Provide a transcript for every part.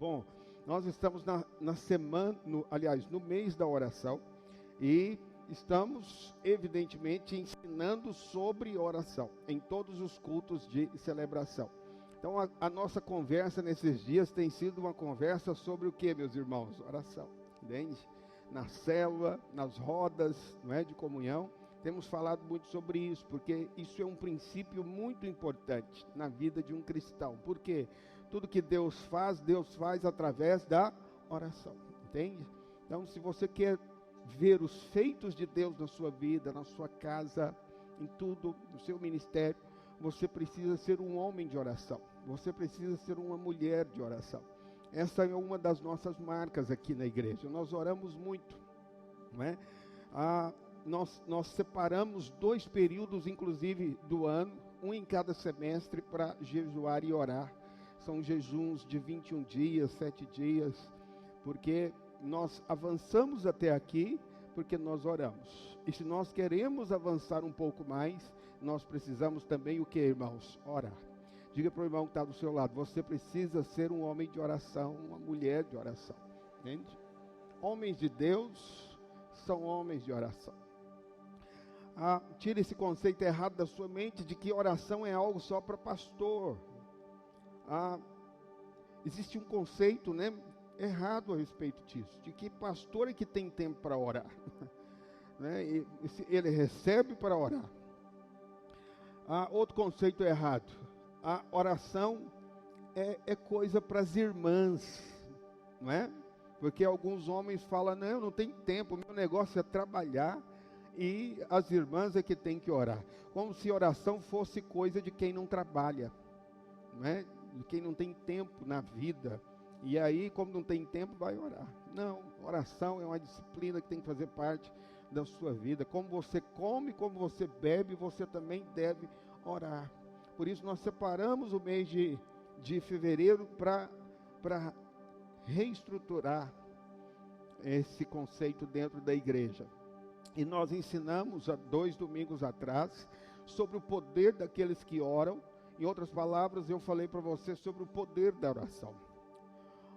Bom, nós estamos na semana, no mês da oração, e estamos, evidentemente, ensinando sobre oração, em todos os cultos de celebração. Então, a nossa conversa nesses dias tem sido uma conversa sobre o que, meus irmãos? Oração, entende? Na célula, nas rodas, não é, de comunhão, temos falado muito sobre isso, porque isso é um princípio muito importante na vida de um cristão. Por quê? Tudo que Deus faz através da oração, entende? Então, se você quer ver os feitos de Deus na sua vida, na sua casa, em tudo, no seu ministério, você precisa ser um homem de oração, você precisa ser uma mulher de oração. Essa é uma das nossas marcas aqui na igreja, nós oramos muito, não é? Nós separamos 2 períodos, inclusive, do ano, um em cada semestre, para jejuar e orar. São jejuns de 21 dias, 7 dias, porque nós avançamos até aqui, porque nós oramos. E se nós queremos avançar um pouco mais, nós precisamos também o que, irmãos? Orar. Diga para o irmão que está do seu lado, você precisa ser um homem de oração, uma mulher de oração, entende? Homens de Deus são homens de oração. Tire esse conceito errado da sua mente de que oração é algo só para pastor. Existe um conceito, né, errado a respeito disso, de que pastor é que tem tempo para orar, né? Ele recebe para orar. Outro conceito errado, a oração é coisa para as irmãs, não é? Porque alguns homens falam, não, eu não tenho tempo, meu negócio é trabalhar, e as irmãs é que tem que orar, como se oração fosse coisa de quem não trabalha, não é? De quem não tem tempo na vida, e aí, como não tem tempo, vai orar. Não, oração é uma disciplina que tem que fazer parte da sua vida. Como você come, como você bebe, você também deve orar. Por isso nós separamos o mês de fevereiro para reestruturar esse conceito dentro da igreja. E nós ensinamos há 2 domingos atrás sobre o poder daqueles que oram. Em outras palavras, eu falei para você sobre o poder da oração.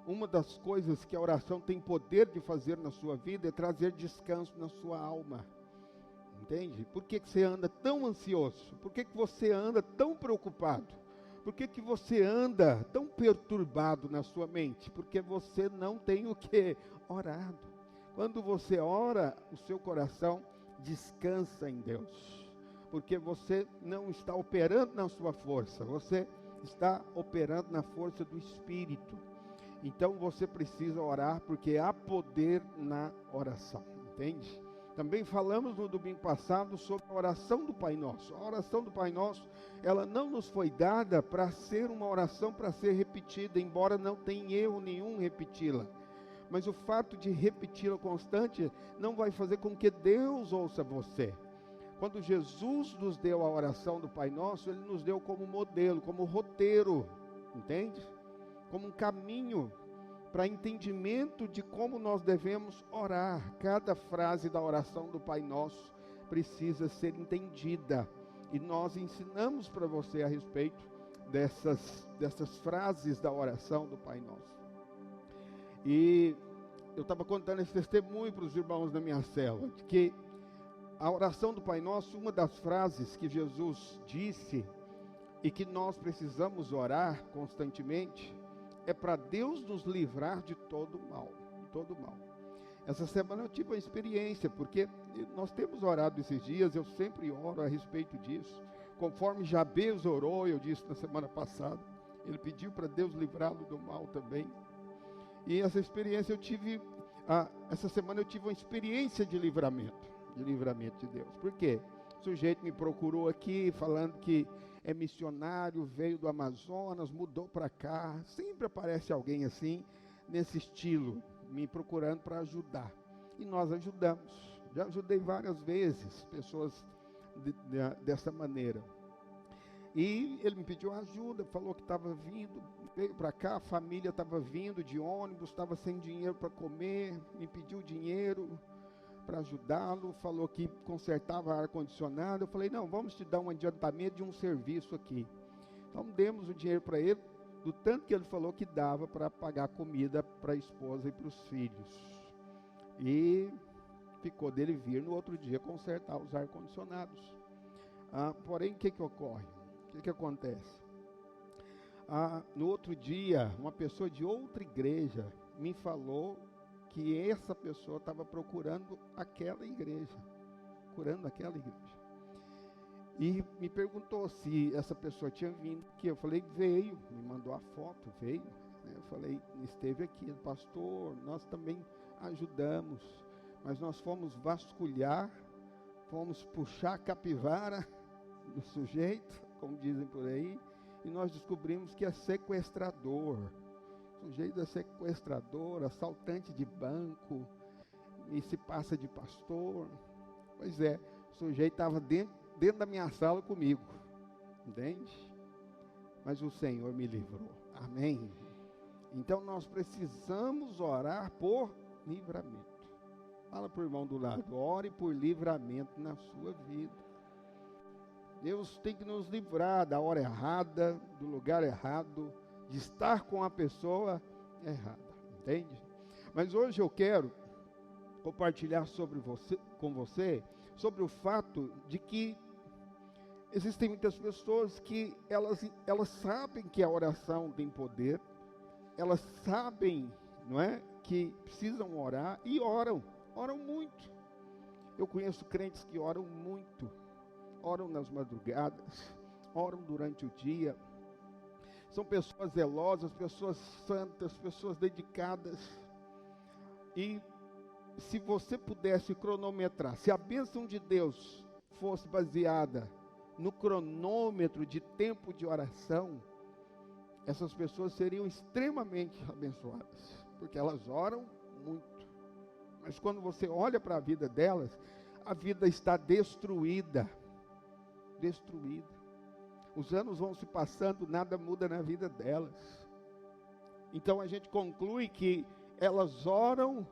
Uma das coisas que a oração tem poder de fazer na sua vida é trazer descanso na sua alma. Entende? Por que você anda tão ansioso? Por que você anda tão preocupado? Por que você anda tão perturbado na sua mente? Porque você não tem o que? Orado. Quando você ora, o seu coração descansa em Deus. Porque você não está operando na sua força, você está operando na força do Espírito. Então você precisa orar, porque há poder na oração, entende? Também falamos no domingo passado sobre a oração do Pai Nosso. A oração do Pai Nosso, ela não nos foi dada para ser uma oração para ser repetida, embora não tenha erro nenhum repeti-la. Mas o fato de repeti-la constante não vai fazer com que Deus ouça você. Quando Jesus nos deu a oração do Pai Nosso, Ele nos deu como modelo, como roteiro, entende? Como um caminho para entendimento de como nós devemos orar. Cada frase da oração do Pai Nosso precisa ser entendida. E nós ensinamos para você a respeito dessas frases da oração do Pai Nosso. E eu estava contando esse testemunho para os irmãos da minha célula, de que a oração do Pai Nosso, uma das frases que Jesus disse e que nós precisamos orar constantemente, é para Deus nos livrar de todo mal, Essa semana eu tive uma experiência, porque nós temos orado esses dias, eu sempre oro a respeito disso, conforme Jabez orou, eu disse na semana passada, ele pediu para Deus livrá-lo do mal também. E essa experiência essa semana eu tive uma experiência de livramento de Deus. Por quê? O sujeito me procurou aqui, falando que é missionário, veio do Amazonas, mudou para cá. Sempre aparece alguém assim, nesse estilo, me procurando para ajudar. E nós ajudamos. Já ajudei várias vezes pessoas dessa maneira. E ele me pediu ajuda, falou que estava vindo, veio para cá, a família estava vindo de ônibus, estava sem dinheiro para comer, me pediu dinheiro para ajudá-lo, falou que consertava ar-condicionado. Eu falei, não, vamos te dar um adiantamento de um serviço aqui. Então demos o dinheiro para ele, do tanto que ele falou que dava para pagar comida para a esposa e para os filhos. E ficou dele vir no outro dia consertar os ar-condicionados. Porém, o que ocorre? O que acontece? No outro dia, uma pessoa de outra igreja me falou que essa pessoa estava procurando aquela igreja. E me perguntou se essa pessoa tinha vindo, que eu falei, veio, me mandou a foto, veio. Eu falei, esteve aqui, pastor, nós também ajudamos, mas nós fomos vasculhar, fomos puxar a capivara do sujeito, como dizem por aí, e nós descobrimos que é sequestrador. O sujeito é sequestrador, assaltante de banco, e se passa de pastor. Pois é, o sujeito estava dentro da minha sala comigo, entende? Mas o Senhor me livrou, amém? Então nós precisamos orar por livramento. Fala para o irmão do lado, ore por livramento na sua vida. Deus tem que nos livrar da hora errada, do lugar errado, de estar com a pessoa errada, entende? Mas hoje eu quero compartilhar com você sobre o fato de que existem muitas pessoas que elas sabem que a oração tem poder, elas sabem, não é, que precisam orar e oram muito. Eu conheço crentes que oram muito, oram nas madrugadas, oram durante o dia. São pessoas zelosas, pessoas santas, pessoas dedicadas. E se você pudesse cronometrar, se a bênção de Deus fosse baseada no cronômetro de tempo de oração, essas pessoas seriam extremamente abençoadas, porque elas oram muito. Mas quando você olha para a vida delas, a vida está destruída. Os anos vão se passando, nada muda na vida delas. Então a gente conclui que elas oram,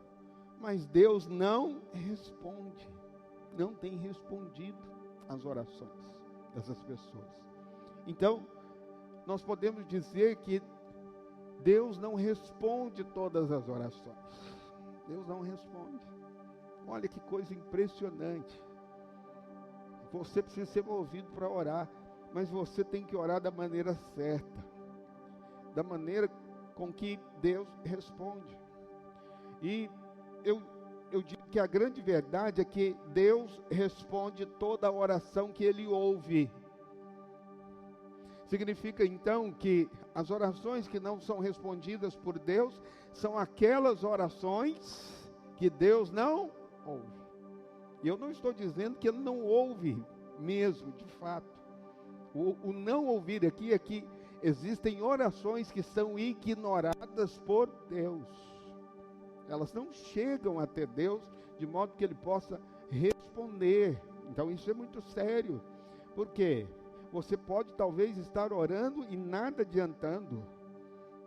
mas Deus não responde, não tem respondido às orações dessas pessoas. Então, nós podemos dizer que Deus não responde todas as orações. Deus não responde. Olha que coisa impressionante. Você precisa ser movido para orar, mas você tem que orar da maneira certa, da maneira com que Deus responde. E eu digo que a grande verdade é que Deus responde toda a oração que Ele ouve. Significa então que as orações que não são respondidas por Deus são aquelas orações que Deus não ouve. E eu não estou dizendo que Ele não ouve mesmo, de fato. O não ouvir aqui é que existem orações que são ignoradas por Deus. Elas não chegam até Deus de modo que Ele possa responder. Então isso é muito sério. Por quê? Você pode talvez estar orando e nada adiantando.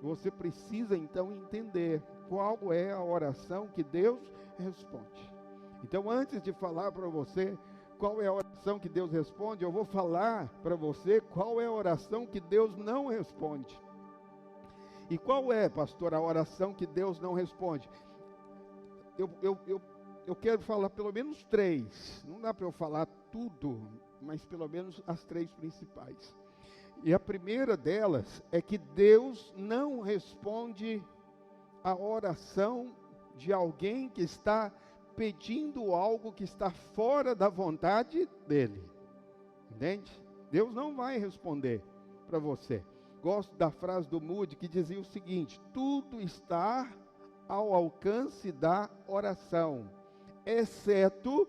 Você precisa então entender qual é a oração que Deus responde. Então, antes de falar para você qual é a oração que Deus responde, eu vou falar para você qual é a oração que Deus não responde. E qual é, pastor, a oração que Deus não responde? Eu quero falar pelo menos 3. Não dá para eu falar tudo, mas pelo menos as 3 principais. E a primeira delas é que Deus não responde a oração de alguém que está pedindo algo que está fora da vontade dele. Entende? Deus não vai responder para você. Gosto da frase do Moody que dizia o seguinte: tudo está ao alcance da oração, exceto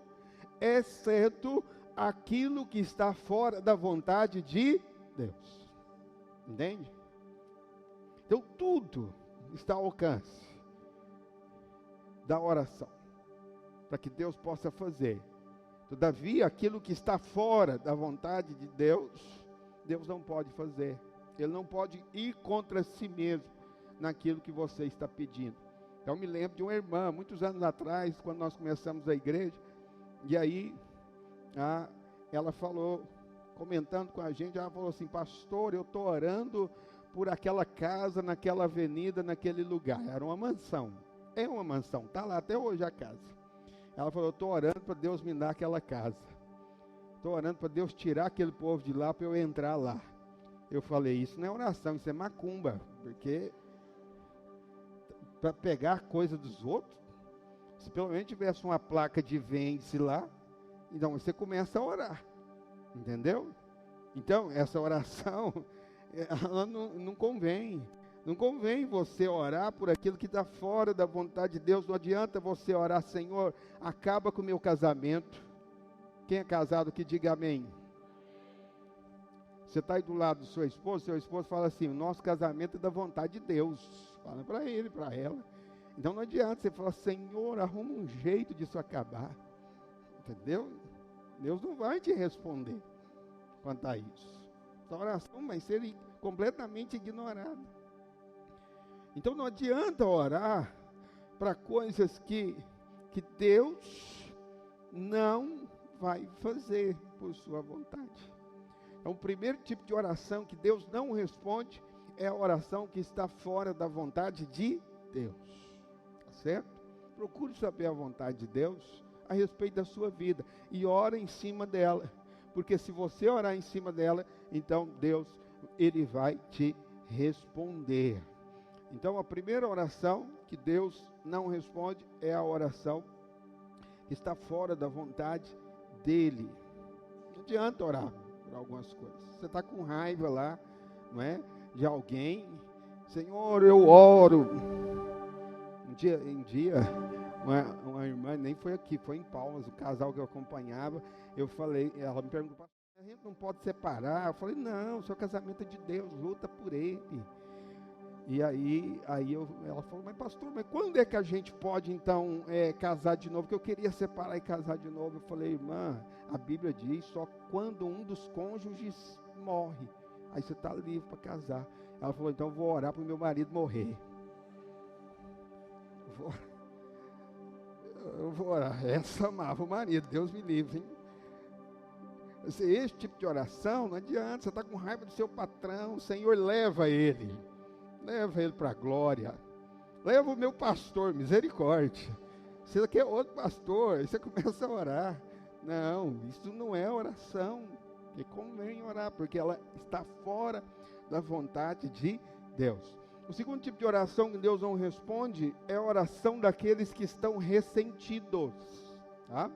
aquilo que está fora da vontade de Deus. Entende? Então tudo está ao alcance da oração, para que Deus possa fazer. Todavia, aquilo que está fora da vontade de Deus, Deus não pode fazer. Ele não pode ir contra si mesmo naquilo que você está pedindo. Então, eu me lembro de uma irmã, muitos anos atrás, quando nós começamos a igreja, e aí ela falou, comentando com a gente, ela falou assim: pastor, eu estou orando por aquela casa, naquela avenida, naquele lugar. Era uma mansão. É uma mansão, está lá até hoje a casa. Ela falou, eu estou orando para Deus me dar aquela casa. Estou orando para Deus tirar aquele povo de lá para eu entrar lá. Eu falei, isso não é oração, isso é macumba. Porque para pegar coisa dos outros, se pelo menos tivesse uma placa de vende-se lá, então você começa a orar. Entendeu? Então, essa oração, ela não convém. Não convém você orar por aquilo que está fora da vontade de Deus. Não adianta você orar, Senhor, acaba com o meu casamento. Quem é casado que diga amém. Você está aí do lado do seu esposo fala assim, o nosso casamento é da vontade de Deus. Fala para ele, para ela. Então não adianta você falar, Senhor, arruma um jeito disso acabar. Entendeu? Deus não vai te responder quanto a isso. Essa oração vai ser completamente ignorada. Então não adianta orar para coisas que Deus não vai fazer por sua vontade. Então o primeiro tipo de oração que Deus não responde é a oração que está fora da vontade de Deus. Tá certo? Procure saber a vontade de Deus a respeito da sua vida e ora em cima dela. Porque se você orar em cima dela, então Deus, Ele vai te responder. Então a primeira oração que Deus não responde é a oração que está fora da vontade dEle. Não adianta orar por algumas coisas. Você está com raiva lá, não é? De alguém. Senhor, eu oro. Um dia uma irmã, nem foi aqui, foi em Palmas, o casal que eu acompanhava, eu falei, ela me perguntou, a gente não pode separar? Eu falei, não, seu casamento é de Deus, luta por ele. E aí ela falou, mas pastor, mas quando é que a gente pode então casar de novo? Porque eu queria separar e casar de novo. Eu falei, irmã, a Bíblia diz só quando um dos cônjuges morre, aí você está livre para casar. Ela falou, então eu vou orar para o meu marido morrer. Eu vou orar. Essa amava o marido, Deus me livre, hein? Esse tipo de oração não adianta. Você está com raiva do seu patrão, o Senhor leva ele para a glória. Leva o meu pastor, misericórdia. Você quer outro pastor, aí você começa a orar. Não, isso não é oração. E convém orar, porque ela está fora da vontade de Deus. O segundo tipo de oração que Deus não responde é a oração daqueles que estão ressentidos. Tá?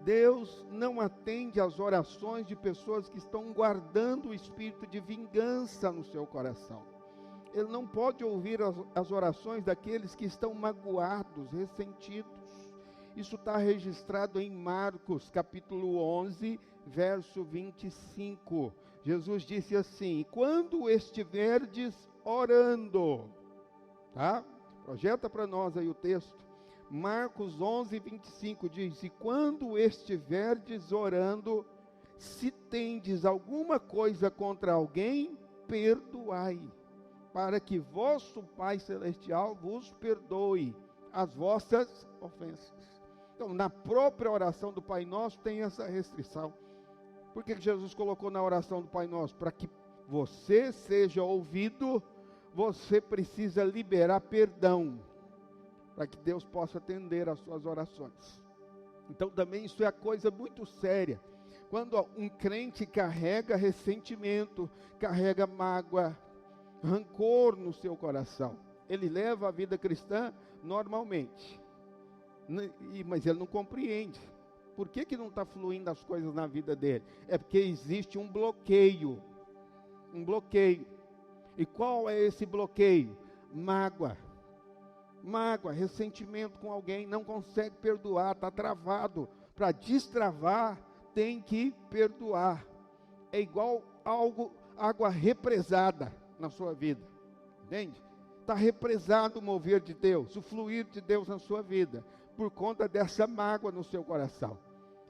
Deus não atende às orações de pessoas que estão guardando o espírito de vingança no seu coração. Ele não pode ouvir as orações daqueles que estão magoados, ressentidos. Isso está registrado em Marcos, capítulo 11, verso 25. Jesus disse assim, quando estiverdes orando, tá? Projeta para nós aí o texto. Marcos 11, 25 diz, e quando estiverdes orando, se tendes alguma coisa contra alguém, perdoai, para que vosso Pai Celestial vos perdoe as vossas ofensas. Então, na própria oração do Pai Nosso tem essa restrição. Por que Jesus colocou na oração do Pai Nosso? Para que você seja ouvido, você precisa liberar perdão, para que Deus possa atender às suas orações. Então também isso é coisa muito séria. Quando um crente carrega ressentimento, carrega mágoa, rancor no seu coração, ele leva a vida cristã normalmente, mas ele não compreende. Por que não está fluindo as coisas na vida dele? É porque existe um bloqueio. Um bloqueio. E qual é esse bloqueio? Mágoa, ressentimento com alguém, não consegue perdoar, está travado. Para destravar, tem que perdoar. É igual água represada na sua vida, entende? Está represado o mover de Deus, o fluir de Deus na sua vida, por conta dessa mágoa no seu coração.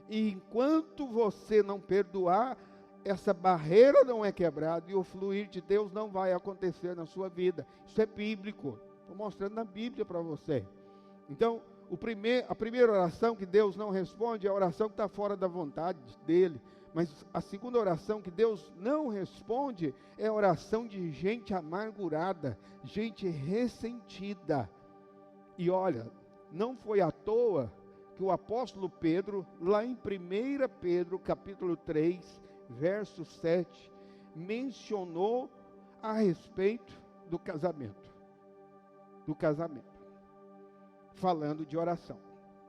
E enquanto você não perdoar, essa barreira não é quebrada e o fluir de Deus não vai acontecer na sua vida. Isso é bíblico. Estou mostrando na Bíblia para você. Então, a primeira oração que Deus não responde é a oração que está fora da vontade dEle. Mas a segunda oração que Deus não responde é a oração de gente amargurada, gente ressentida. E olha, não foi à toa que o apóstolo Pedro, lá em 1 Pedro, capítulo 3, verso 7, mencionou a respeito do casamento. Do casamento. Falando de oração.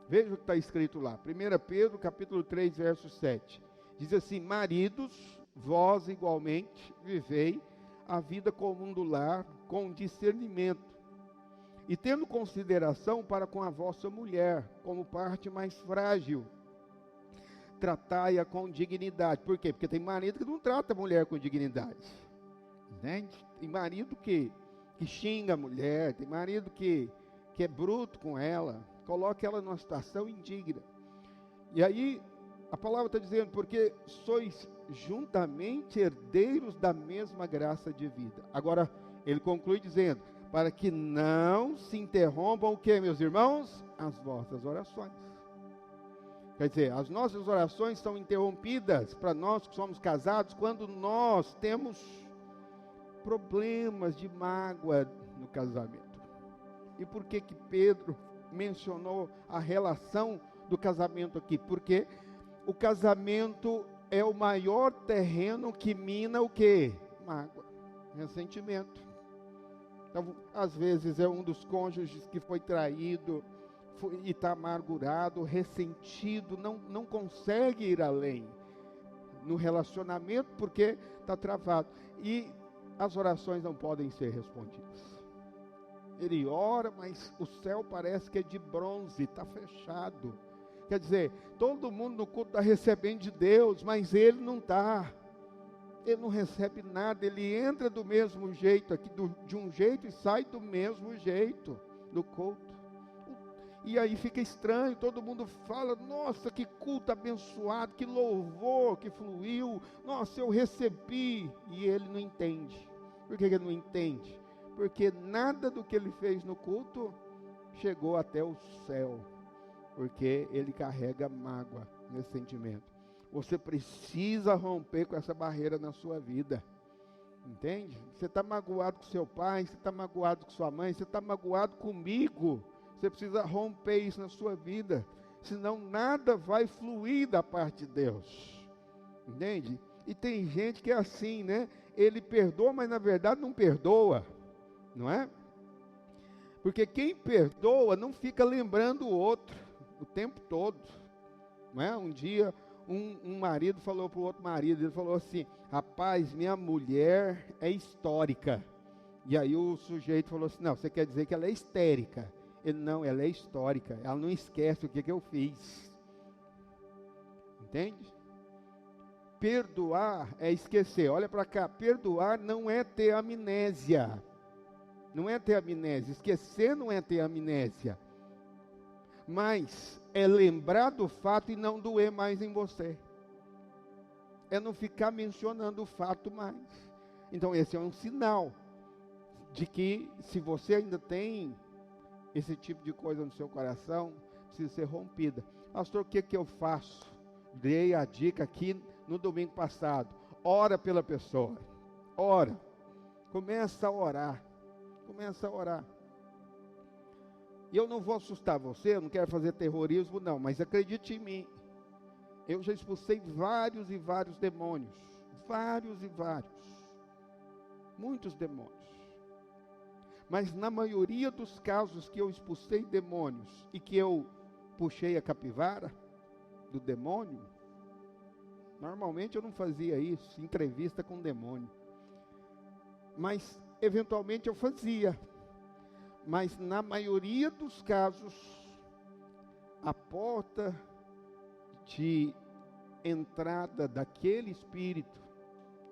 Veja o que está escrito lá. 1 Pedro, capítulo 3, verso 7. Diz assim: maridos, vós igualmente vivei a vida comum do lar com discernimento, e tendo consideração para com a vossa mulher, como parte mais frágil, tratai-a com dignidade. Por quê? Porque tem marido que não trata a mulher com dignidade. Entende? Tem marido que xinga a mulher, tem marido que é bruto com ela, coloca ela numa situação indigna. E aí, a palavra está dizendo, porque sois juntamente herdeiros da mesma graça de vida. Agora, ele conclui dizendo, para que não se interrompam o que, meus irmãos? As vossas orações. Quer dizer, as nossas orações são interrompidas para nós que somos casados quando nós temos problemas de mágoa no casamento. E por que Pedro mencionou a relação do casamento aqui? Porque o casamento é o maior terreno que mina o quê? Mágoa, ressentimento. Então, às vezes é um dos cônjuges que foi traído e está amargurado, ressentido, não consegue ir além no relacionamento porque está travado. E as orações não podem ser respondidas. Ele ora, mas o céu parece que é de bronze, está fechado. Quer dizer, todo mundo no culto está recebendo de Deus, mas ele não está. Ele não recebe nada, ele entra do mesmo jeito aqui, de um jeito, e sai do mesmo jeito do culto. E aí fica estranho, todo mundo fala, nossa, que culto abençoado, que louvor que fluiu, nossa, eu recebi, e ele não entende. Por que ele não entende? Porque nada do que ele fez no culto chegou até o céu, porque ele carrega mágoa, ressentimento. Você precisa romper com essa barreira na sua vida, entende? Você está magoado com seu pai, você está magoado com sua mãe, você está magoado comigo, você precisa romper isso na sua vida, senão nada vai fluir da parte de Deus, entende? E tem gente que é assim, né? Ele perdoa, mas na verdade não perdoa, não é? Porque quem perdoa não fica lembrando o outro o tempo todo, não é? Um dia um marido falou para o outro marido, ele falou assim, rapaz, minha mulher é histórica. E aí o sujeito falou assim, não, você quer dizer que ela é histérica? Ele, não, ela é histórica, ela não esquece o que eu fiz. Entende? Perdoar é esquecer. Olha para cá, perdoar não é ter amnésia. Não é ter amnésia, esquecer não é ter amnésia. Mas é lembrar do fato e não doer mais em você. É não ficar mencionando o fato mais. Então esse é um sinal de que se você ainda tem esse tipo de coisa no seu coração, precisa ser rompida. Pastor, o que eu faço? Dei a dica aqui no domingo passado. Ora pela pessoa. Ora. Começa a orar. Começa a orar. E eu não vou assustar você, eu não quero fazer terrorismo não, mas acredite em mim. Eu já expulsei vários e vários demônios. Vários e vários. Muitos demônios. Mas na maioria dos casos que eu expulsei demônios e que eu puxei a capivara do demônio, normalmente eu não fazia isso, entrevista com demônio. Mas eventualmente eu fazia. Mas na maioria dos casos, a porta de entrada daquele espírito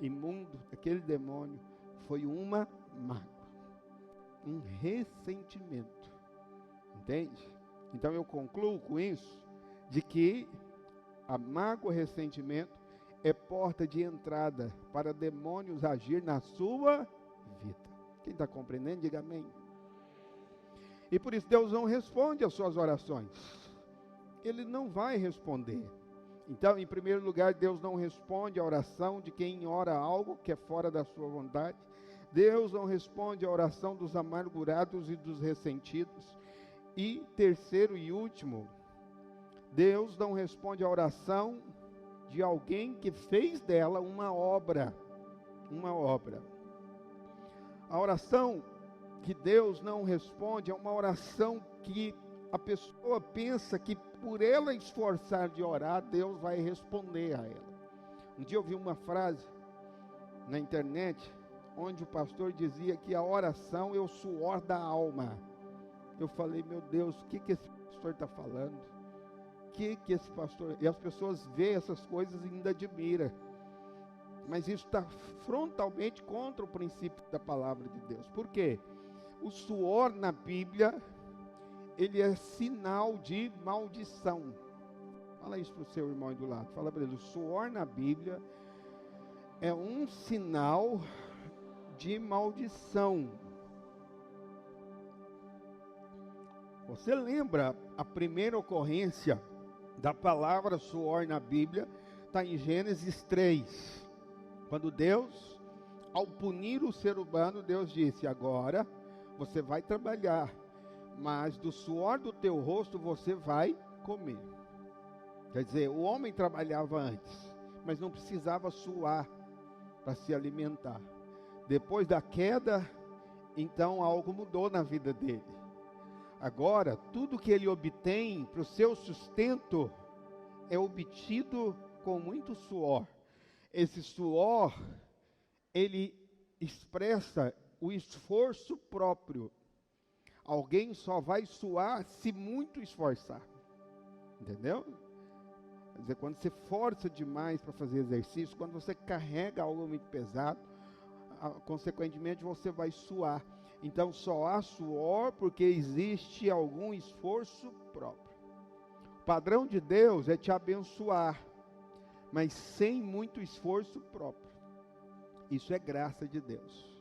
imundo, daquele demônio, foi uma mágoa, um ressentimento, entende? Então eu concluo com isso, de que a mágoa, ressentimento, é porta de entrada para demônios agir na sua vida. Quem está compreendendo, diga amém. E por isso Deus não responde às suas orações. Ele não vai responder. Então, em primeiro lugar, Deus não responde à oração de quem ora algo que é fora da sua vontade. Deus não responde à oração dos amargurados e dos ressentidos. E terceiro e último, Deus não responde à oração de alguém que fez dela uma obra. Uma obra. A oração que Deus não responde é uma oração que a pessoa pensa que por ela esforçar de orar, Deus vai responder a ela. Um dia eu vi uma frase na internet, onde o pastor dizia que a oração é o suor da alma. Eu falei, meu Deus, o que esse pastor está falando? O que esse pastor... E as pessoas veem essas coisas e ainda admiram. Mas isso está frontalmente contra o princípio da palavra de Deus. Por quê? O suor na Bíblia, ele é sinal de maldição. Fala isso para o seu irmão aí do lado. Fala para ele, o suor na Bíblia é um sinal de maldição. Você lembra a primeira ocorrência da palavra suor na Bíblia? Está em Gênesis 3. Quando Deus, ao punir o ser humano, Deus disse, agora você vai trabalhar, mas do suor do teu rosto você vai comer. Quer dizer, o homem trabalhava antes, mas não precisava suar para se alimentar. Depois da queda, então algo mudou na vida dele. Agora, tudo que ele obtém para o seu sustento é obtido com muito suor. Esse suor, ele expressa o esforço próprio. Alguém só vai suar se muito esforçar. Entendeu? Quer dizer, quando você força demais para fazer exercício, quando você carrega algo muito pesado, consequentemente você vai suar. Então só há suor porque existe algum esforço próprio. O padrão de Deus é te abençoar, mas sem muito esforço próprio. Isso é graça de Deus.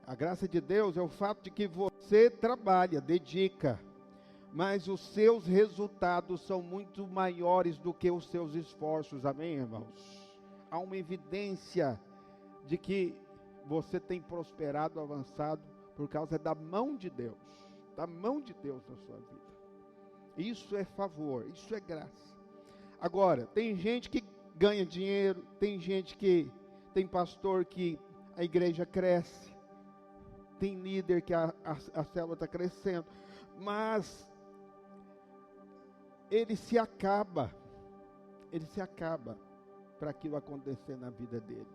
A graça de Deus é o fato de que você trabalha, dedica, mas os seus resultados são muito maiores do que os seus esforços, amém, irmãos? Há uma evidência de que você tem prosperado, avançado, por causa da mão de Deus na sua vida. Isso é favor, isso é graça. Agora, tem gente que ganha dinheiro, tem pastor que a igreja cresce, tem líder que a célula está crescendo, mas ele se acaba para aquilo acontecer na vida dele.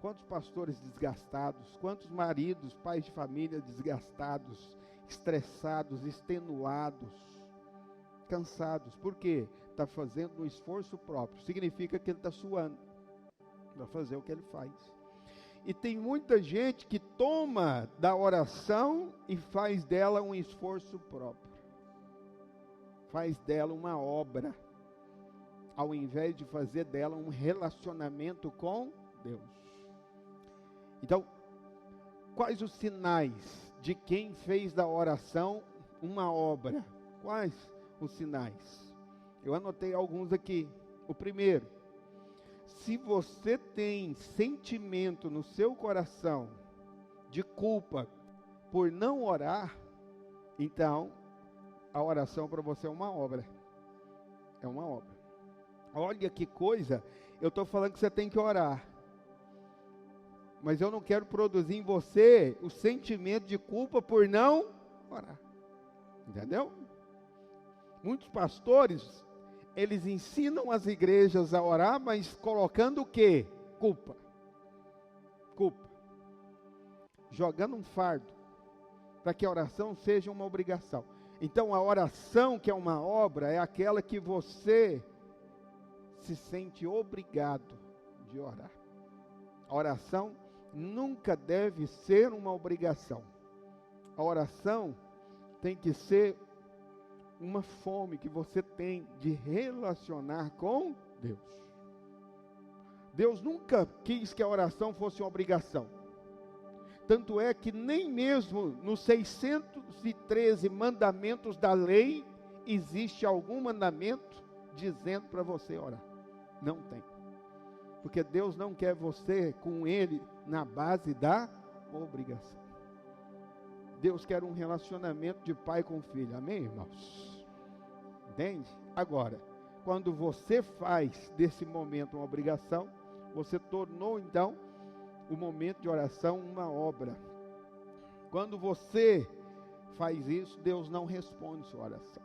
Quantos pastores desgastados, quantos maridos, pais de família desgastados, estressados, extenuados, cansados. Por quê? Está fazendo um esforço próprio. Significa que ele está suando para fazer o que ele faz. E tem muita gente que toma da oração e faz dela um esforço próprio. Faz dela uma obra, ao invés de fazer dela um relacionamento com Deus. Então, quais os sinais de quem fez da oração uma obra? Quais os sinais? Eu anotei alguns aqui. O primeiro, se você tem sentimento no seu coração de culpa por não orar, então a oração para você é uma obra. É uma obra. Olha que coisa, eu estou falando que você tem que orar, mas eu não quero produzir em você o sentimento de culpa por não orar. Entendeu? Muitos pastores, eles ensinam as igrejas a orar, mas colocando o quê? Culpa. Culpa. Jogando um fardo, para que a oração seja uma obrigação. Então a oração, que é uma obra, é aquela que você se sente obrigado de orar. A oração nunca deve ser uma obrigação. A oração tem que ser uma fome que você tem de relacionar com Deus. Deus nunca quis que a oração fosse uma obrigação. Tanto é que nem mesmo nos 613 mandamentos da lei existe algum mandamento dizendo para você orar. Não tem. Porque Deus não quer você com Ele na base da obrigação. Deus quer um relacionamento de pai com filho. Amém, irmãos? Entende? Agora, quando você faz desse momento uma obrigação, você tornou então o momento de oração uma obra. Quando você faz isso, Deus não responde sua oração.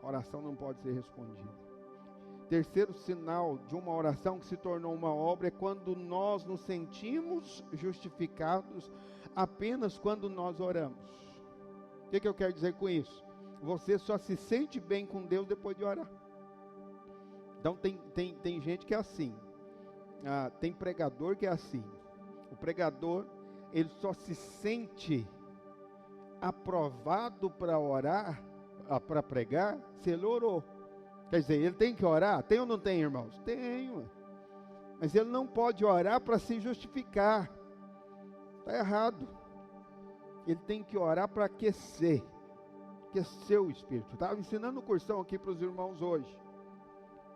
A oração não pode ser respondida. Terceiro sinal de uma oração que se tornou uma obra é quando nós nos sentimos justificados apenas quando nós oramos. O que eu quero dizer com isso? Você só se sente bem com Deus depois de orar. Então tem gente que é assim. Tem pregador que é assim. O pregador, ele só se sente aprovado para orar, para pregar, se ele orou. Quer dizer, ele tem que orar? Tem ou não tem, irmãos? Tenho. Mas ele não pode orar para se justificar. Está errado. Ele tem que orar para aquecer o espírito. Estava ensinando um cursão aqui para os irmãos hoje.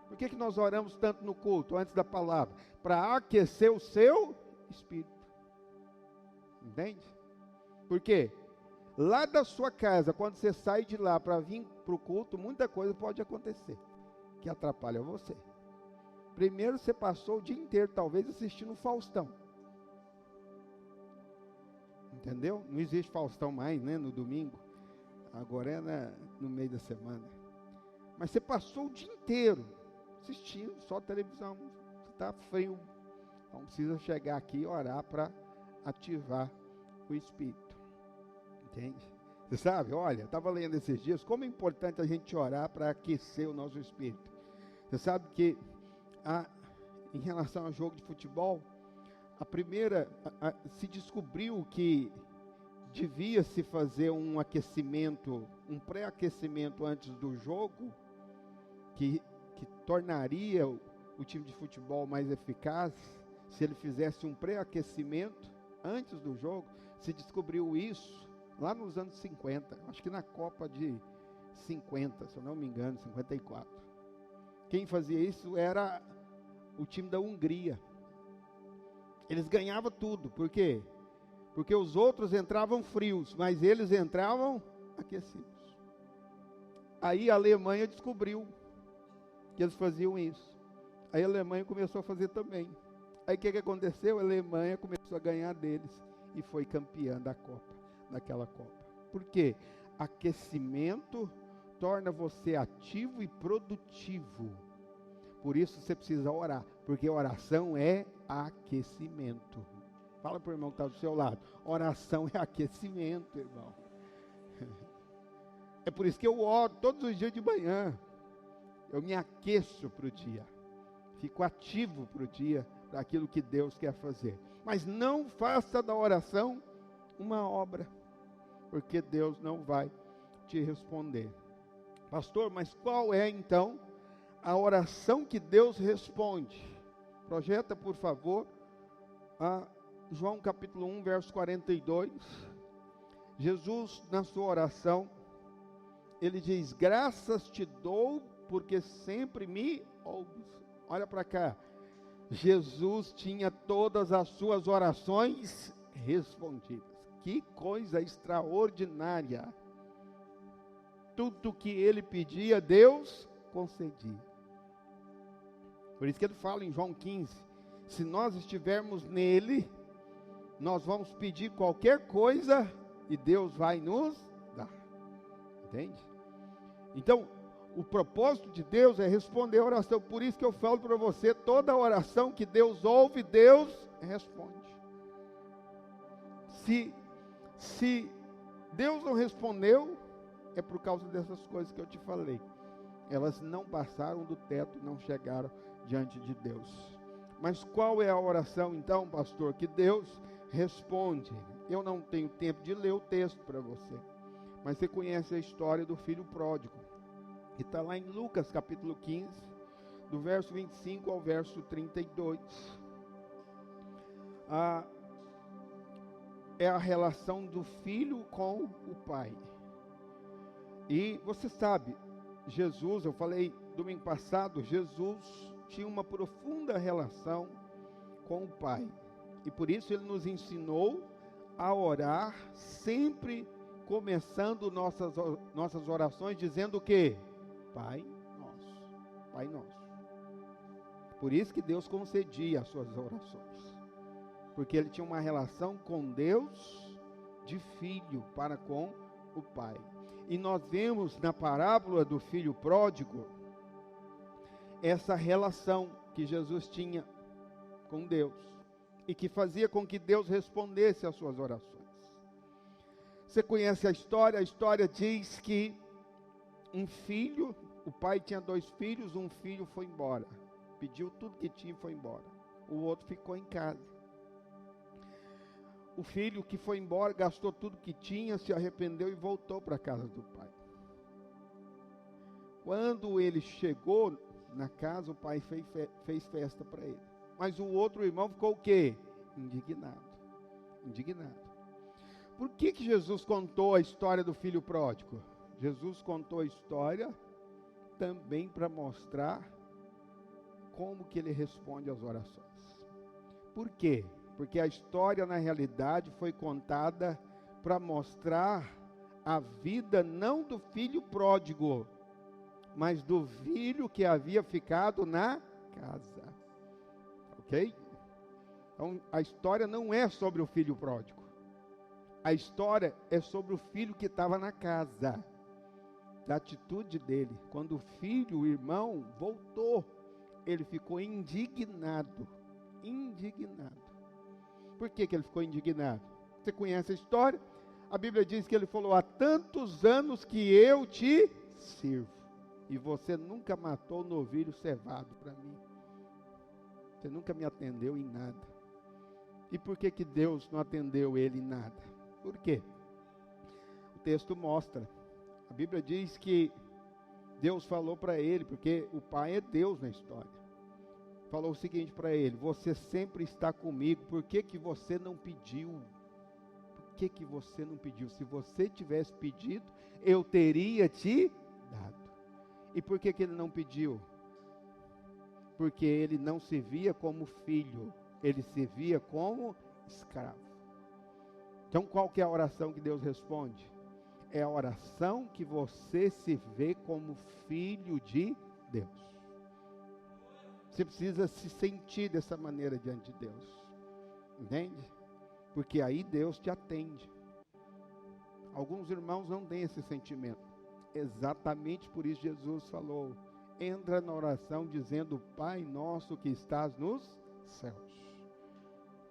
Por que nós oramos tanto no culto, antes da palavra? Para aquecer o seu espírito. Entende? Por quê? Lá da sua casa, quando você sai de lá para vir para o culto, muita coisa pode acontecer que atrapalha você. Primeiro, você passou o dia inteiro, talvez, assistindo o Faustão. Entendeu? Não existe Faustão mais, né, no domingo. Agora é no meio da semana. Mas você passou o dia inteiro assistindo só televisão. Você está frio. Então precisa chegar aqui e orar para ativar o espírito. Entende? Você sabe, olha, estava lendo esses dias, como é importante a gente orar para aquecer o nosso espírito. Você sabe que, em relação ao jogo de futebol, se descobriu que devia se fazer um aquecimento, um pré-aquecimento antes do jogo, que tornaria o time de futebol mais eficaz, se ele fizesse um pré-aquecimento antes do jogo. Se descobriu isso lá nos anos 50, acho que na Copa de 50, se eu não me engano, 54. Quem fazia isso era o time da Hungria. Eles ganhavam tudo, por quê? Porque os outros entravam frios, mas eles entravam aquecidos. Aí a Alemanha descobriu que eles faziam isso. Aí a Alemanha começou a fazer também. Aí o que aconteceu? A Alemanha começou a ganhar deles e foi campeã daquela Copa. Por quê? Aquecimento torna você ativo e produtivo. Por isso você precisa orar, porque oração é aquecimento. Fala para o irmão que está do seu lado. Oração é aquecimento, irmão. É por isso que eu oro todos os dias de manhã. Eu me aqueço para o dia. Fico ativo para o dia, para aquilo que Deus quer fazer. Mas não faça da oração uma obra, porque Deus não vai te responder. Pastor, mas qual é então a oração que Deus responde? Projeta, por favor, João capítulo 1, verso 42. Jesus, na sua oração, ele diz: graças te dou, porque sempre me ouves. Olha para cá. Jesus tinha todas as suas orações respondidas. Que coisa extraordinária. Tudo que ele pedia, Deus concedia. Por isso que ele fala em João 15, se nós estivermos nele, nós vamos pedir qualquer coisa e Deus vai nos dar. Entende? Então, o propósito de Deus é responder a oração. Por isso que eu falo para você, toda oração que Deus ouve, Deus responde. Se Deus não respondeu, é por causa dessas coisas que eu te falei. Elas não passaram do teto, não chegaram diante de Deus. Mas qual é a oração então, pastor, que Deus responde? Eu não tenho tempo de ler o texto para você, mas você conhece a história do filho pródigo, que está lá em Lucas capítulo 15, do verso 25 ao verso 32. É a relação do filho com o pai. E você sabe, Jesus, eu falei domingo passado, Jesus tinha uma profunda relação com o Pai. E por isso ele nos ensinou a orar, sempre começando nossas orações, dizendo o quê? Pai nosso, Pai nosso. Por isso que Deus concedia as suas orações. Porque ele tinha uma relação com Deus, de filho para com o Pai. E nós vemos na parábola do filho pródigo, essa relação que Jesus tinha com Deus, e que fazia com que Deus respondesse às suas orações. Você conhece a história diz que um filho, o pai tinha 2 filhos, um filho foi embora, pediu tudo que tinha e foi embora, o outro ficou em casa. O filho que foi embora, gastou tudo que tinha, se arrependeu e voltou para a casa do pai. Quando ele chegou na casa, o pai fez festa para ele. Mas o outro irmão ficou o quê? Indignado. Por que Jesus contou a história do filho pródigo? Jesus contou a história também para mostrar como que ele responde às orações. Por quê? Porque a história, na realidade, foi contada para mostrar a vida não do filho pródigo, mas do filho que havia ficado na casa. Ok? Então, a história não é sobre o filho pródigo. A história é sobre o filho que estava na casa. Da atitude dele. Quando o filho, o irmão, voltou, ele ficou indignado. Por que ele ficou indignado? Você conhece a história? A Bíblia diz que ele falou: há tantos anos que eu te sirvo, e você nunca matou um novilho cevado para mim. Você nunca me atendeu em nada. E por que Deus não atendeu ele em nada? Por quê? O texto mostra. A Bíblia diz que Deus falou para ele, porque o pai é Deus na história. Falou o seguinte para ele: você sempre está comigo, por que você não pediu? Por que você não pediu? Se você tivesse pedido, eu teria te dado. E por que ele não pediu? Porque ele não se via como filho, ele se via como escravo. Então qual que é a oração que Deus responde? É a oração que você se vê como filho de Deus. Você precisa se sentir dessa maneira diante de Deus. Entende? Porque aí Deus te atende. Alguns irmãos não têm esse sentimento. Exatamente por isso Jesus falou: entra na oração dizendo: Pai nosso que estás nos céus.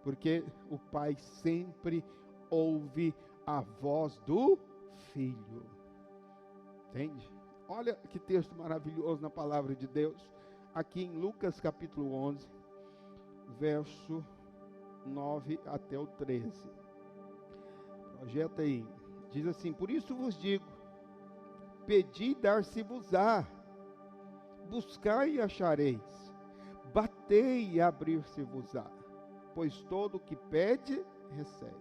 Porque o Pai sempre ouve a voz do Filho. Entende? Olha que texto maravilhoso na palavra de Deus. Aqui em Lucas capítulo 11, verso 9 até o 13. Projeta aí. Diz assim: por isso vos digo, pedi e dar-se-vos-á, buscai e achareis, batei e abrir-se-vos-á, pois todo o que pede, recebe,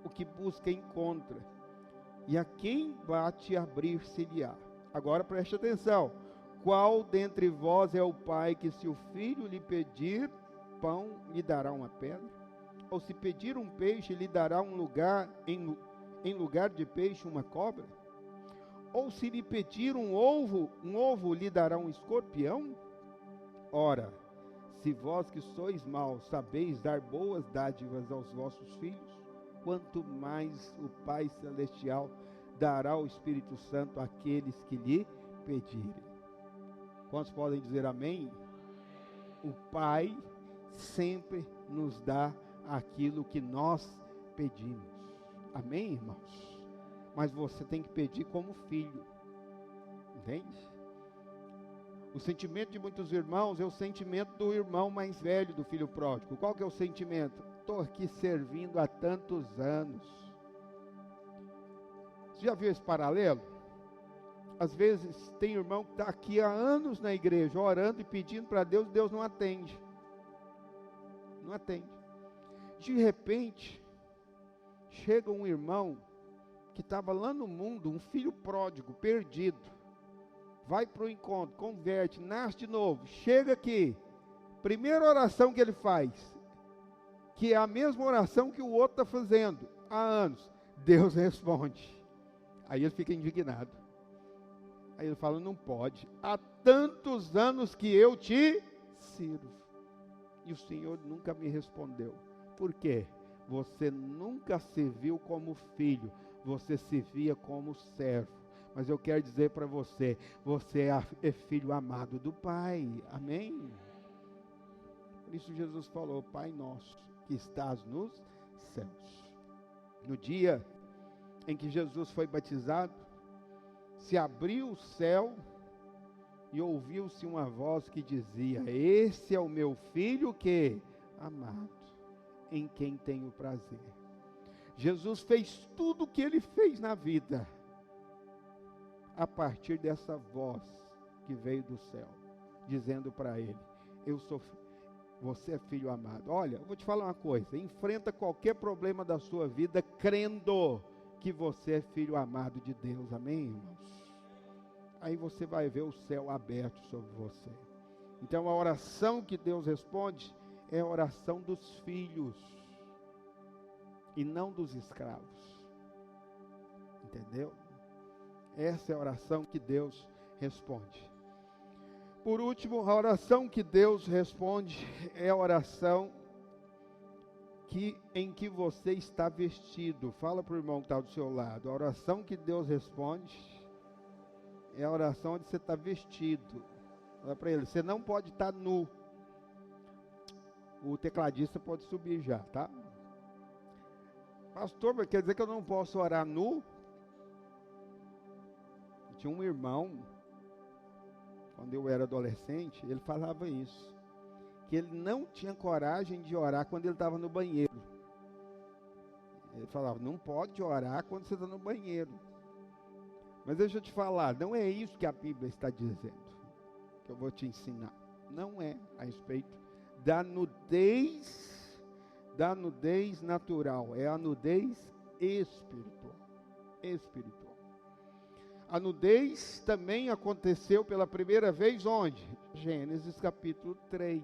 o que busca, encontra, e a quem bate, abrir-se-lhe-á. Agora preste atenção: qual dentre vós é o pai que, se o filho lhe pedir pão, lhe dará uma pedra? Ou se pedir um peixe, lhe dará em lugar de peixe uma cobra? Ou se lhe pedir um ovo lhe dará um escorpião? Ora, se vós que sois maus sabeis dar boas dádivas aos vossos filhos, quanto mais o Pai Celestial dará o Espírito Santo àqueles que lhe pedirem. Quantos podem dizer amém? O Pai sempre nos dá aquilo que nós pedimos. Amém, irmãos? Mas você tem que pedir como filho. Entende? O sentimento de muitos irmãos é o sentimento do irmão mais velho do filho pródigo. Qual que é o sentimento? Estou aqui servindo há tantos anos. Você já viu esse paralelo? Às vezes tem irmão que está aqui há anos na igreja, orando e pedindo para Deus, Deus não atende. Não atende. De repente, chega um irmão que estava lá no mundo, um filho pródigo, perdido, vai para o encontro, converte, nasce de novo, chega aqui, primeira oração que ele faz, que é a mesma oração que o outro está fazendo há anos, Deus responde. Aí ele fica indignado. Aí ele fala, não pode, há tantos anos que eu te sirvo, e o Senhor nunca me respondeu. Por quê? Você nunca se viu como filho, você se via como servo. Mas eu quero dizer para você, você é filho amado do Pai, amém? Por isso Jesus falou, Pai nosso, que estás nos céus. No dia em que Jesus foi batizado, se abriu o céu e ouviu-se uma voz que dizia, esse é o meu filho que amado, em quem tenho prazer. Jesus fez tudo o que ele fez na vida, a partir dessa voz que veio do céu, dizendo para ele, você é filho amado. Olha, eu vou te falar uma coisa, enfrenta qualquer problema da sua vida, crendo que você é filho amado de Deus, amém, irmãos? Aí você vai ver o céu aberto sobre você. Então a oração que Deus responde é a oração dos filhos e não dos escravos, entendeu? Essa é a oração que Deus responde. Por último, a oração que Deus responde é a oração em que você está vestido. Fala para o irmão que está do seu lado. A oração que Deus responde é a oração onde você está vestido. Fala para ele, você não pode estar nu. O tecladista pode subir já, tá? Pastor, mas quer dizer que eu não posso orar nu? Tinha um irmão, quando eu era adolescente, ele falava isso, que ele não tinha coragem de orar quando ele estava no banheiro. Ele falava, não pode orar quando você está no banheiro. Mas deixa eu te falar, não é isso que a Bíblia está dizendo, que eu vou te ensinar. Não é a respeito da nudez natural, é a nudez espiritual. A nudez também aconteceu pela primeira vez onde? Gênesis capítulo 3.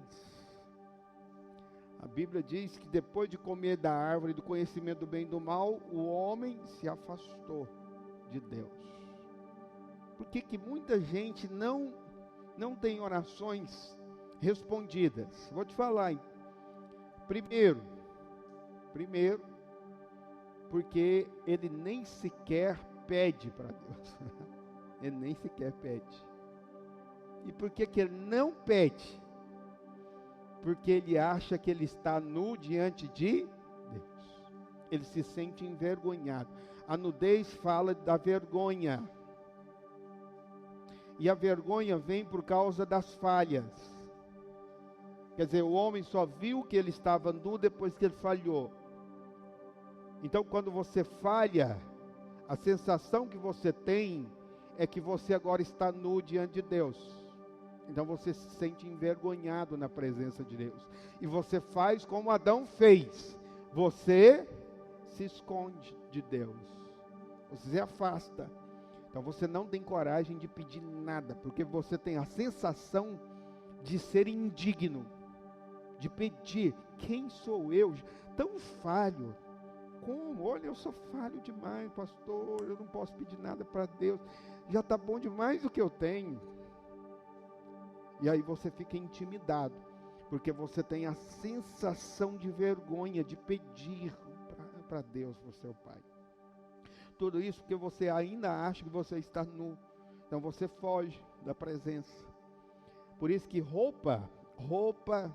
A Bíblia diz que depois de comer da árvore do conhecimento do bem e do mal, o homem se afastou de Deus. Por que muita gente não tem orações respondidas? Vou te falar, hein? Primeiro, porque ele nem sequer pede para Deus. Ele nem sequer pede. E por que ele não pede? Porque ele acha que ele está nu diante de Deus. Ele se sente envergonhado. A nudez fala da vergonha. E a vergonha vem por causa das falhas. Quer dizer, o homem só viu que ele estava nu depois que ele falhou. Então, quando você falha, a sensação que você tem é que você agora está nu diante de Deus. Então você se sente envergonhado na presença de Deus. E você faz como Adão fez. Você se esconde de Deus. Você se afasta. Então você não tem coragem de pedir nada, porque você tem a sensação de ser indigno, de pedir. Quem sou eu? Tão falho. Como? Olha, eu sou falho demais, pastor, eu não posso pedir nada para Deus, já está bom demais o que eu tenho. E aí você fica intimidado, porque você tem a sensação de vergonha de pedir para Deus, para o seu Pai. Tudo isso porque você ainda acha que você está nu, então você foge da presença. Por isso que roupa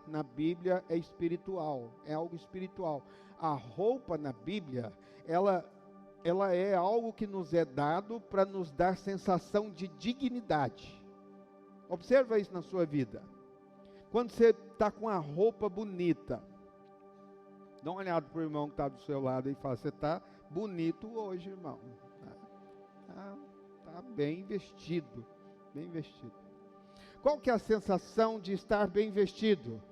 na Bíblia é espiritual, é algo espiritual. A roupa na Bíblia, ela é algo que nos é dado para nos dar sensação de dignidade. Observa isso na sua vida. Quando você está com a roupa bonita, dá uma olhada para o irmão que está do seu lado e fala, você está bonito hoje, irmão. Está bem vestido, bem vestido. Qual que é a sensação de estar bem vestido?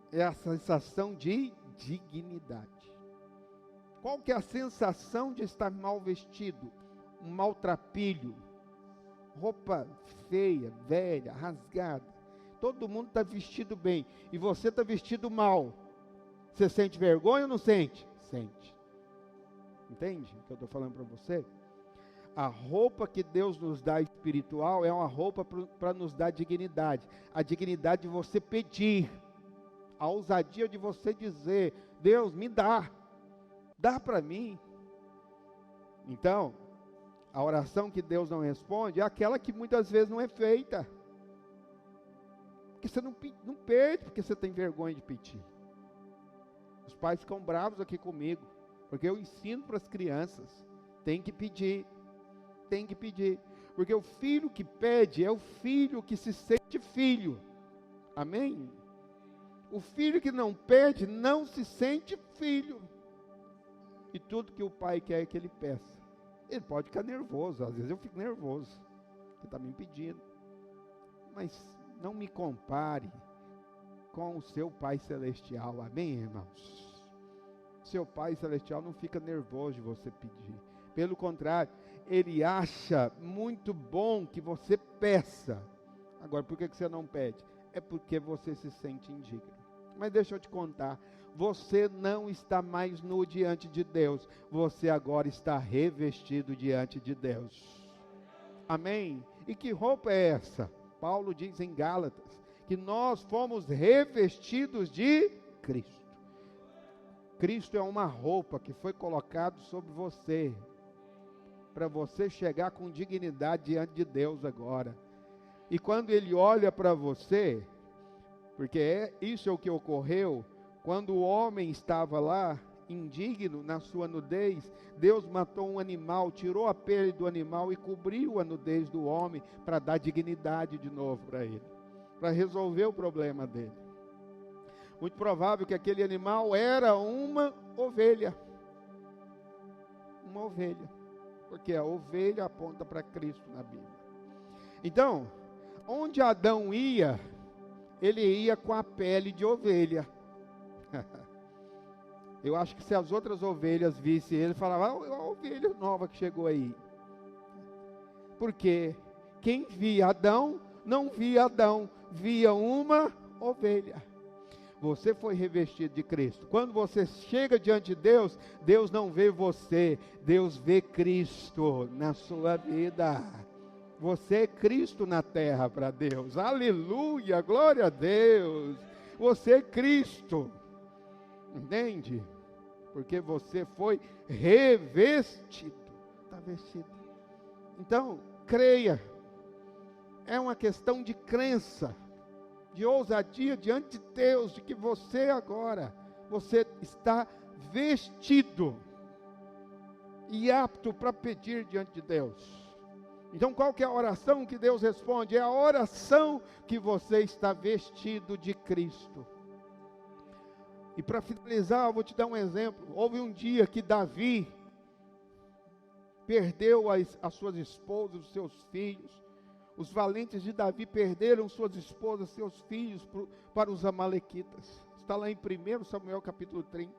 É a sensação de dignidade. Qual que é a sensação de estar mal vestido? Um maltrapilho. roupa feia, velha, rasgada. Todo mundo está vestido bem e você está vestido mal. Você sente vergonha ou não sente? Sente. Entende o que eu estou falando para você? A roupa que Deus nos dá espiritual é uma roupa para nos dar dignidade. A dignidade de você pedir. A ousadia de você dizer: Deus, me dá. Dá para mim. Então, a oração que Deus não responde é aquela que muitas vezes não é feita. Porque você não pede, porque você tem vergonha de pedir. Os pais ficam bravos aqui comigo, porque eu ensino para as crianças: tem que pedir. Tem que pedir, porque o filho que pede é o filho que se sente filho, amém? O filho que não pede não se sente filho, e tudo que o pai quer é que ele peça. Ele pode ficar nervoso, às vezes eu fico nervoso, porque está me pedindo, mas não me compare com o seu Pai Celestial, amém, irmãos? Seu Pai Celestial não fica nervoso de você pedir, pelo contrário, Ele acha muito bom que você peça. Agora, por que você não pede? É porque você se sente indigno. Mas deixa eu te contar, você não está mais nu diante de Deus, você agora está revestido diante de Deus. Amém? E que roupa é essa? Paulo diz em Gálatas, que nós fomos revestidos de Cristo. Cristo é uma roupa que foi colocada sobre você, para você chegar com dignidade diante de Deus agora. E quando Ele olha para você, porque isso é o que ocorreu, quando o homem estava lá, indigno na sua nudez, Deus matou um animal, tirou a pele do animal e cobriu a nudez do homem, para dar dignidade de novo para ele, para resolver o problema dele. Muito provável que aquele animal era uma ovelha. Uma ovelha. Porque a ovelha aponta para Cristo na Bíblia. Então, onde Adão ia, ele ia com a pele de ovelha. Eu acho que se as outras ovelhas vissem ele, falavam: a ovelha nova que chegou aí. Porque quem via Adão, não via Adão, via uma ovelha. Você foi revestido de Cristo. Quando você chega diante de Deus, Deus não vê você, Deus vê Cristo na sua vida. Você é Cristo na terra para Deus. Aleluia, glória a Deus. Você é Cristo. Entende? Porque você foi revestido. Está vestido. Então, creia. É uma questão de crença, de ousadia diante de Deus, de que você agora, você está vestido e apto para pedir diante de Deus. Então qual que é a oração que Deus responde? É a oração que você está vestido de Cristo. E para finalizar, eu vou te dar um exemplo. Houve um dia que Davi perdeu as suas esposas, os seus filhos. Os valentes de Davi perderam suas esposas, seus filhos para os amalequitas. Está lá em 1 Samuel capítulo 30.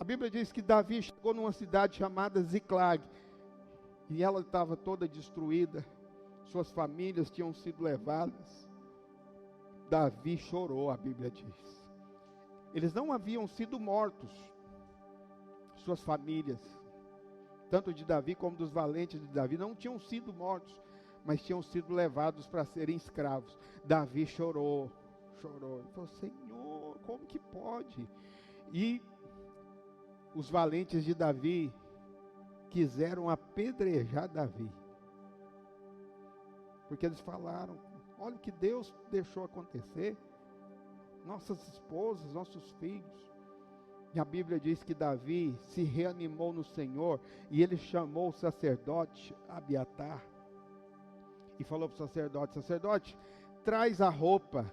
A Bíblia diz que Davi chegou numa cidade chamada Ziclag. E ela estava toda destruída. Suas famílias tinham sido levadas. Davi chorou, a Bíblia diz. Eles não haviam sido mortos. Suas famílias, tanto de Davi como dos valentes de Davi, não tinham sido mortos, mas tinham sido levados para serem escravos. Davi chorou. Ele falou: Senhor, como que pode? E os valentes de Davi quiseram apedrejar Davi, porque eles falaram: olha o que Deus deixou acontecer, nossas esposas, nossos filhos. E a Bíblia diz que Davi se reanimou no Senhor, e ele chamou o sacerdote Abiatar, e falou para o sacerdote: sacerdote, traz a roupa,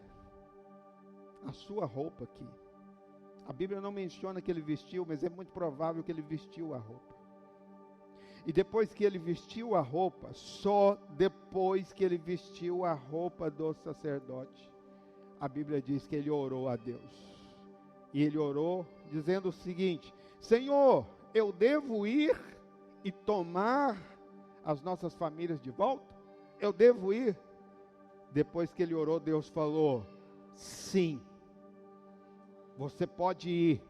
a sua roupa aqui. A Bíblia não menciona que ele vestiu, mas é muito provável que ele vestiu a roupa. E depois que ele vestiu a roupa, só depois que ele vestiu a roupa do sacerdote, a Bíblia diz que ele orou a Deus. E ele orou dizendo o seguinte: Senhor, eu devo ir e tomar as nossas famílias de volta? Eu devo ir? Depois que ele orou, Deus falou: sim, você pode ir,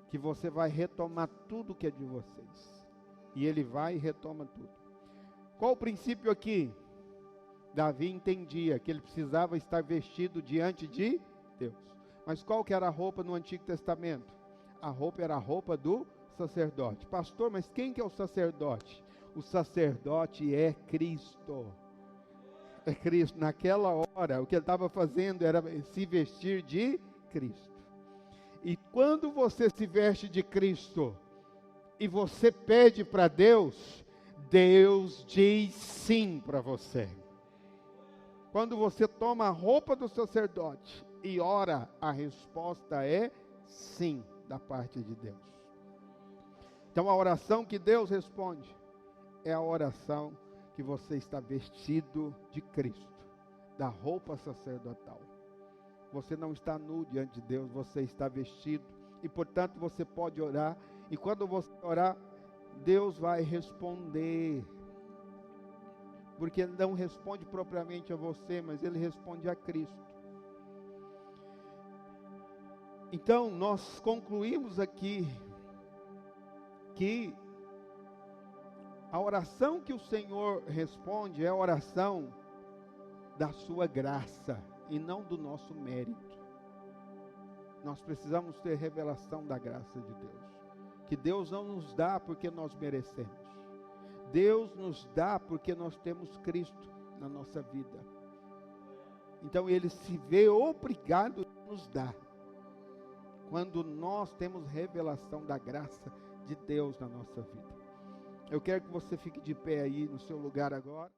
que você vai retomar tudo que é de vocês. E ele vai e retoma tudo. Qual o princípio aqui? Davi entendia que ele precisava estar vestido diante de Deus. Mas qual que era a roupa no Antigo Testamento? A roupa era a roupa do sacerdote. Pastor, mas quem que é o sacerdote? O sacerdote é Cristo. É Cristo. Naquela hora, o que ele estava fazendo era se vestir de Cristo. E quando você se veste de Cristo e você pede para Deus, Deus diz sim para você. Quando você toma a roupa do sacerdote e ora, a resposta é sim da parte de Deus. Então a oração que Deus responde é a oração que você está vestido de Cristo, da roupa sacerdotal. Você não está nu diante de Deus, você está vestido. E portanto você pode orar. E quando você orar, Deus vai responder. Porque Ele não responde propriamente a você, mas Ele responde a Cristo. Então nós concluímos aqui que a oração que o Senhor responde é a oração da sua graça e não do nosso mérito. Nós precisamos ter revelação da graça de Deus, que Deus não nos dá porque nós merecemos. Deus nos dá porque nós temos Cristo na nossa vida. Então Ele se vê obrigado a nos dar, quando nós temos revelação da graça de Deus na nossa vida. Eu quero que você fique de pé aí no seu lugar agora.